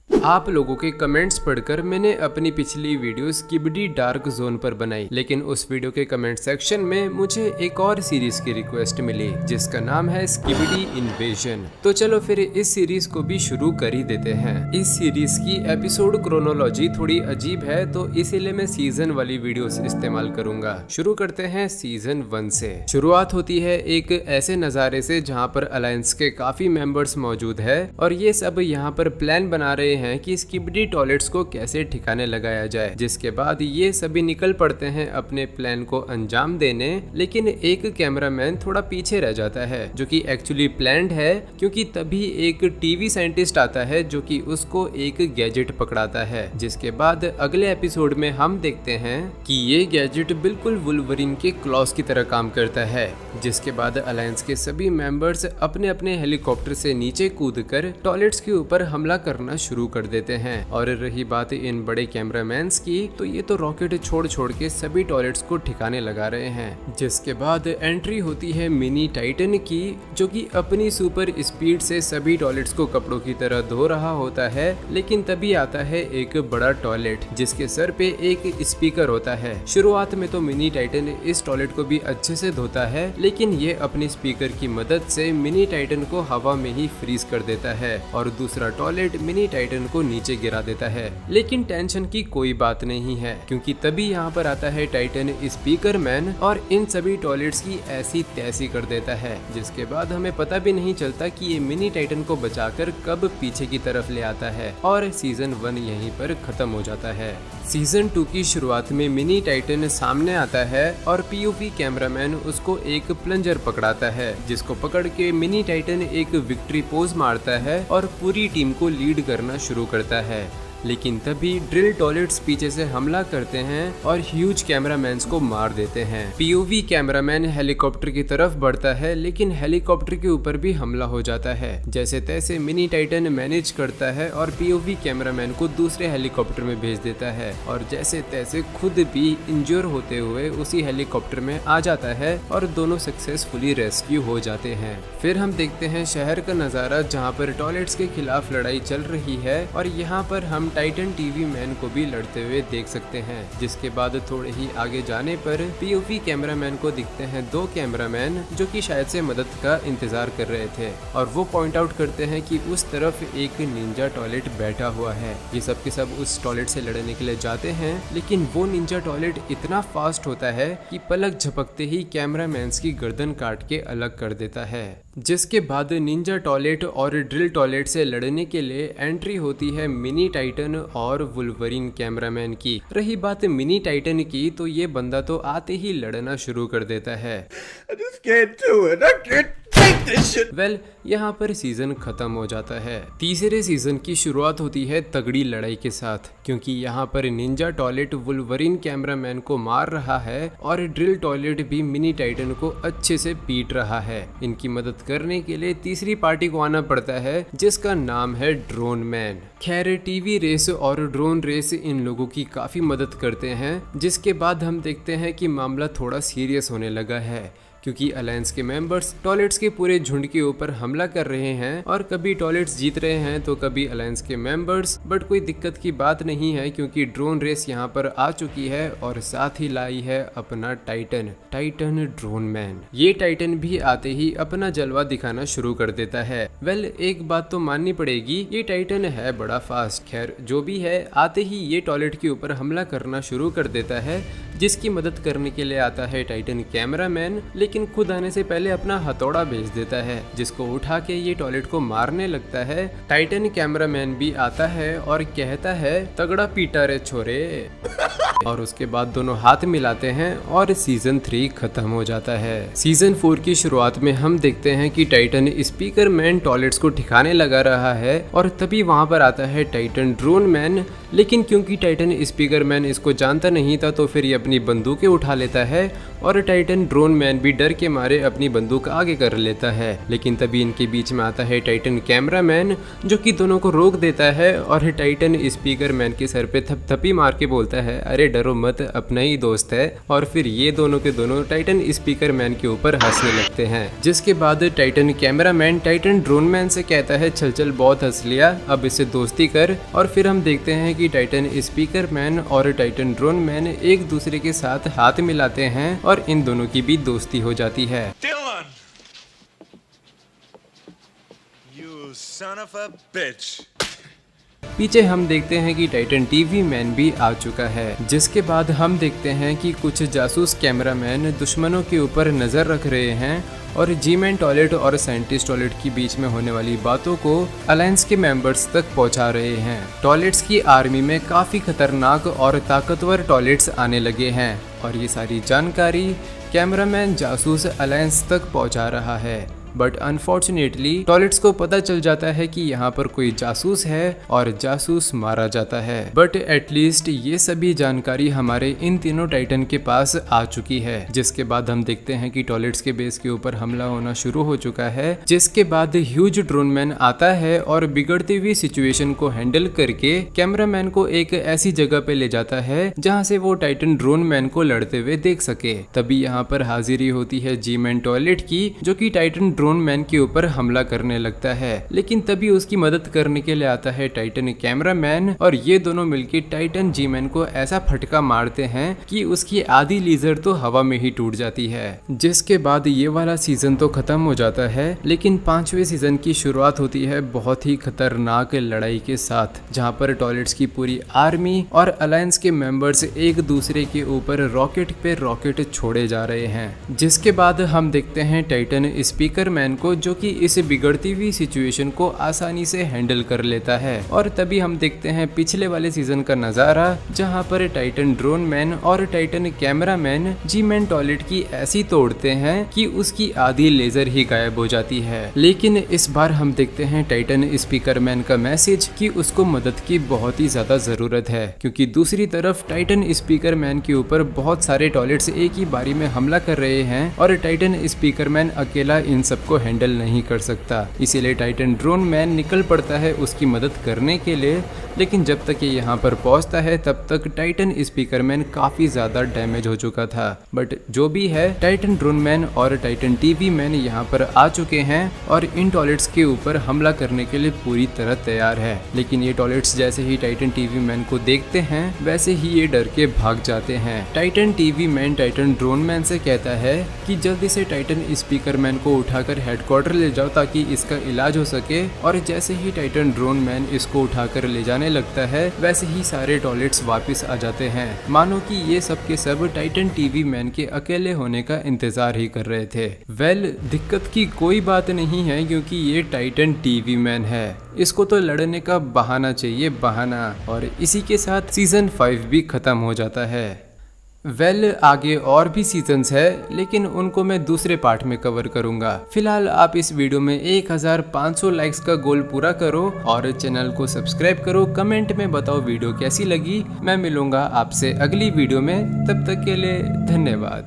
आप लोगों के कमेंट्स पढ़कर मैंने अपनी पिछली वीडियो स्किबिडी डार्क जोन पर बनाई, लेकिन उस वीडियो के कमेंट सेक्शन में मुझे एक और सीरीज की रिक्वेस्ट मिली जिसका नाम है स्किबिडी इन्वेजन। तो चलो फिर इस सीरीज को भी शुरू कर ही देते हैं। इस सीरीज की एपिसोड क्रोनोलॉजी थोड़ी अजीब है, तो इसीलिए मैं सीजन वाली वीडियोस इस्तेमाल करूंगा। शुरू करते हैं सीजन 1 से। शुरुआत होती है एक ऐसे नज़ारे से जहाँ पर अलायंस के काफी मेंबर्स मौजूद है और ये सब यहाँ पर प्लान बना रहे हैं कि स्किबिडी टॉयलेट्स को कैसे ठिकाने लगाया जाए। जिसके बाद ये सभी निकल पड़ते हैं अपने प्लान को अंजाम देने, लेकिन एक कैमरामैन थोड़ा पीछे रह जाता है जो कि एक्चुअली प्लान्ड है, क्योंकि तभी एक टीवी साइंटिस्ट आता है जो कि उसको एक गैजेट पकड़ाता है। जिसके बाद अगले एपिसोड में हम देखते हैं कि ये गैजेट बिल्कुल वुल्वरिन के क्लॉस की तरह काम करता है। जिसके बाद अलायंस के सभी मेंबर्स अपने अपने हेलीकॉप्टर से नीचे कूदकर टॉयलेट्स के ऊपर हमला करना शुरू कर देते हैं। और रही बात इन बड़े कैमरामैन्स की, तो ये तो रॉकेट छोड़ छोड़ के सभी टॉयलेट्स को ठिकाने लगा रहे हैं। जिसके बाद एंट्री होती है मिनी टाइटन की, जो कि अपनी सुपर स्पीड से सभी टॉयलेट्स को कपड़ों की तरह धो रहा होता है। लेकिन तभी आता है एक बड़ा टॉयलेट जिसके सर पे एक स्पीकर होता है। शुरुआत में तो मिनी टाइटन इस टॉयलेट को भी अच्छे से धोता है, लेकिन ये अपने स्पीकर की मदद से मिनी टाइटन को हवा में ही फ्रीज कर देता है और दूसरा टॉयलेट मिनी टाइटन को नीचे गिरा देता है। लेकिन टेंशन की कोई बात नहीं है, क्योंकि तभी यहाँ पर आता है टाइटन स्पीकर मैन और इन सभी टॉयलेट्स की ऐसी तैसी कर देता है। जिसके बाद हमें पता भी नहीं चलता कि ये मिनी टाइटन को बचाकर कब पीछे की तरफ ले आता है और सीजन 1 यहीं पर खत्म हो जाता है। सीजन 2 की शुरुआत में मिनी टाइटन सामने आता है और पीओवी कैमरामैन उसको एक प्लंजर पकड़ाता है, जिसको पकड़ के मिनी टाइटन एक विक्ट्री पोज मारता है और पूरी टीम को लीड करना शुरू करता है। लेकिन तभी ड्रिल टॉयलेट्स पीछे से हमला करते हैं और ह्यूज कैमरामैन्स को मार देते हैं। पीओवी कैमरामैन हेलीकॉप्टर की तरफ बढ़ता है, लेकिन हेलीकॉप्टर के ऊपर भी हमला हो जाता है। जैसे तैसे मिनी टाइटन मैनेज करता है और पीओवी कैमरामैन को दूसरे हेलीकॉप्टर में भेज देता है और जैसे तैसे खुद भी इंजर होते हुए उसी हेलीकॉप्टर में आ जाता है और दोनों सक्सेसफुली रेस्क्यू हो जाते हैं। फिर हम देखते हैं शहर का नजारा जहाँ पर टॉयलेट्स के खिलाफ लड़ाई चल रही है और यहाँ पर हम टाइटन टीवी मैन को भी लड़ते हुए देख सकते हैं। जिसके बाद थोड़े ही आगे जाने पर पीओवी कैमरामैन को दिखते हैं 2 कैमरामैन जो कि शायद से मदद का इंतजार कर रहे थे और वो पॉइंट आउट करते हैं कि उस तरफ एक निंजा टॉयलेट बैठा हुआ है। ये सब के सब उस टॉयलेट से लड़ने के लिए जाते हैं, लेकिन वो निंजा टॉयलेट इतना फास्ट होता है कि पलक झपकते ही कैमरामैन्स की गर्दन काट के अलग कर देता है। जिसके बाद निंजा टॉयलेट और ड्रिल टॉयलेट से लड़ने के लिए एंट्री होती है मिनी टाइटन और वुल्वरिन कैमरामैन की। रही बात मिनी टाइटन की, तो ये बंदा तो आते ही लड़ना शुरू कर देता है। यहाँ पर सीजन खत्म हो जाता है। तीसरे सीजन की शुरुआत होती है तगड़ी लड़ाई के साथ, क्योंकि यहाँ पर निंजा टॉयलेट वुल्वरिन कैमरामैन को मार रहा है और ड्रिल टॉयलेट भी मिनी टाइटन को अच्छे से पीट रहा है। इनकी मदद करने के लिए तीसरी पार्टी को आना पड़ता है जिसका नाम है ड्रोन मैन। खैर टीवी रेस और ड्रोन रेस इन लोगों की काफी मदद करते हैं। जिसके बाद हम देखते हैं कि मामला थोड़ा सीरियस होने लगा है, क्योंकि अलायंस के मेंबर्स टॉयलेट्स के पूरे झुंड के ऊपर हमला कर रहे हैं और कभी टॉयलेट्स जीत रहे हैं तो कभी अलायंस के मेंबर्स। बट कोई दिक्कत की बात नहीं है, क्योंकि ड्रोन रेस यहाँ पर आ चुकी है और साथ ही लाई है अपना टाइटन ड्रोन मैन। ये टाइटन भी आते ही अपना जलवा दिखाना शुरू कर देता है। एक बात तो माननी पड़ेगी, ये टाइटन है बड़ा फास्ट। खैर जो भी है, आते ही ये टॉयलेट के ऊपर हमला करना शुरू कर देता है, जिसकी मदद करने के लिए आता है टाइटन कैमरामैन, लेकिन खुद आने से पहले अपना हथौड़ा भेज देता है, जिसको उठा के ये टॉयलेट को मारने लगता है। टाइटन कैमरामैन भी आता है और कहता है तगड़ा पीटा रे छोरे और उसके बाद दोनों हाथ मिलाते हैं और सीजन 3 खत्म हो जाता है। सीजन 4 की शुरुआत में हम देखते हैं कि टाइटन स्पीकर मैन टॉयलेट्स को ठिकाने लगा रहा है और तभी वहां पर आता है टाइटन ड्रोन मैन, लेकिन क्योंकि टाइटन स्पीकर मैन इसको जानता नहीं था तो फिर ये अपनी बंदूकें उठा लेता है और टाइटन ड्रोन मैन भी डर के मारे अपनी बंदूक आगे कर लेता है। लेकिन तभी इनके बीच में आता है टाइटन कैमरा मैन जो कि दोनों को रोक देता है और टाइटन स्पीकर मैन के सर पे थपथपी मार के बोलता है, अरे डरो मत, अपना ही दोस्त है। और फिर ये दोनों के दोनों टाइटन स्पीकर मैन के ऊपर हंसने लगते हैं, जिसके बाद Titan camera man Titan drone man से कहता है, चल चल बहुत हंस लिया, अब इससे दोस्ती कर। और फिर हम देखते हैं कि टाइटन स्पीकर मैन और टाइटन ड्रोन मैन एक दूसरे के साथ हाथ मिलाते हैं और इन दोनों की भी दोस्ती हो जाती है। Dylan! You son of a bitch! पीछे हम देखते हैं कि टाइटन टीवी मैन भी आ चुका है, जिसके बाद हम देखते हैं कि कुछ जासूस कैमरामैन दुश्मनों के ऊपर नजर रख रहे हैं और जी-मैन टॉयलेट और साइंटिस्ट टॉयलेट के बीच में होने वाली बातों को अलायंस के मेंबर्स तक पहुंचा रहे हैं। टॉयलेट्स की आर्मी में काफ़ी खतरनाक और ताकतवर टॉयलेट्स आने लगे हैं और ये सारी जानकारी कैमरामैन जासूस अलायंस तक पहुंचा रहा है। बट अनफॉर्चुनेटली टॉयलेट्स को पता चल जाता है कि यहाँ पर कोई जासूस है और जासूस मारा जाता है। बट एटलीस्ट ये सभी जानकारी हमारे इन तीनों टाइटन के पास आ चुकी है, जिसके बाद हम देखते हैं कि टॉयलेट्स के बेस के ऊपर हमला होना शुरू हो चुका है। जिसके बाद ह्यूज ड्रोन मैन आता है और बिगड़ती हुई सिचुएशन को हैंडल करके कैमरामैन को एक ऐसी जगह पे ले जाता है जहाँ से वो टाइटन ड्रोन मैन को लड़ते हुए देख सके। तभी यहाँ पर हाजिरी होती है जी-मैन टॉयलेट की, जो कि टाइटन ड्रोन मैन के ऊपर हमला करने लगता है। लेकिन तभी उसकी मदद करने के लिए आता है टाइटन कैमरा मैन और ये दोनों मिलकर टाइटन जी मैन को ऐसा फटका मारते हैं कि उसकी आधी लीजर तो हवा में ही टूट जाती है। जिसके बाद ये वाला सीजन तो खत्म हो जाता है, लेकिन 5वें सीजन की शुरुआत होती है बहुत ही खतरनाक लड़ाई के साथ, जहाँ पर टॉयलेट्स की पूरी आर्मी और अलायंस के मेंबर्स एक दूसरे के ऊपर रॉकेट पे रॉकेट छोड़े जा रहे हैं। जिसके बाद हम देखते हैं टाइटन स्पीकर मैन को, जो कि इस बिगड़ती हुई सिचुएशन को आसानी से हैंडल कर लेता है। और तभी हम देखते हैं पिछले वाले सीजन का नजारा, जहां पर टाइटन ड्रोन मैन और Titan camera man G-man toilet की ऐसी तोड़ते हैं कि उसकी आधी लेजर ही गायब हो जाती है। लेकिन इस बार हम देखते हैं टाइटन स्पीकर मैन का मैसेज कि उसको मदद की बहुत ही ज्यादा जरूरत है, क्योंकि दूसरी तरफ टाइटन स्पीकर मैन के ऊपर बहुत सारे टॉयलेट्स एक ही बारी में हमला कर रहे हैं और टाइटन स्पीकर मैन अकेला इन सबको हैंडल नहीं कर सकता। इसीलिए टाइटन ड्रोन मैन निकल पड़ता है उसकी मदद करने के लिए। लेकिन जब तक ये यहाँ पर पहुंचता है तब तक टाइटन स्पीकर मैन काफी ज्यादा डैमेज हो चुका था। बट जो भी है, टाइटन ड्रोन मैन और टाइटन टीवी मैन यहाँ पर आ चुके हैं और इन टॉयलेट्स के ऊपर हमला करने के लिए पूरी तरह तैयार है। लेकिन ये टॉयलेट्स जैसे ही टाइटन टीवी मैन को देखते हैं वैसे ही ये डर के भाग जाते हैं। Titan TV man Titan drone man से कहता है कि जल्दी से टाइटन स्पीकर मैन को उठाकर हेडक्वार्टर ले जाओ ताकि इसका इलाज हो सके। और जैसे ही टाइटन ड्रोन मैन इसको उठाकर ले जाने लगता है वैसे ही सारे टॉयलेट्स वापस आ जाते हैं, मानो कि ये सब के सब टाइटन टीवी मैन के अकेले होने का इंतजार ही कर रहे थे। दिक्कत की कोई बात नहीं है, क्योंकि ये टाइटन टीवी मैन है, इसको तो लड़ने का बहाना चाहिए, बहाना। और इसी के साथ सीजन 5 भी खत्म हो जाता है। आगे और भी सीजन्स है, लेकिन उनको मैं दूसरे पार्ट में कवर करूंगा। फिलहाल आप इस वीडियो में 1500 लाइक्स का गोल पूरा करो और चैनल को सब्सक्राइब करो। कमेंट में बताओ वीडियो कैसी लगी। मैं मिलूंगा आपसे अगली वीडियो में, तब तक के लिए धन्यवाद।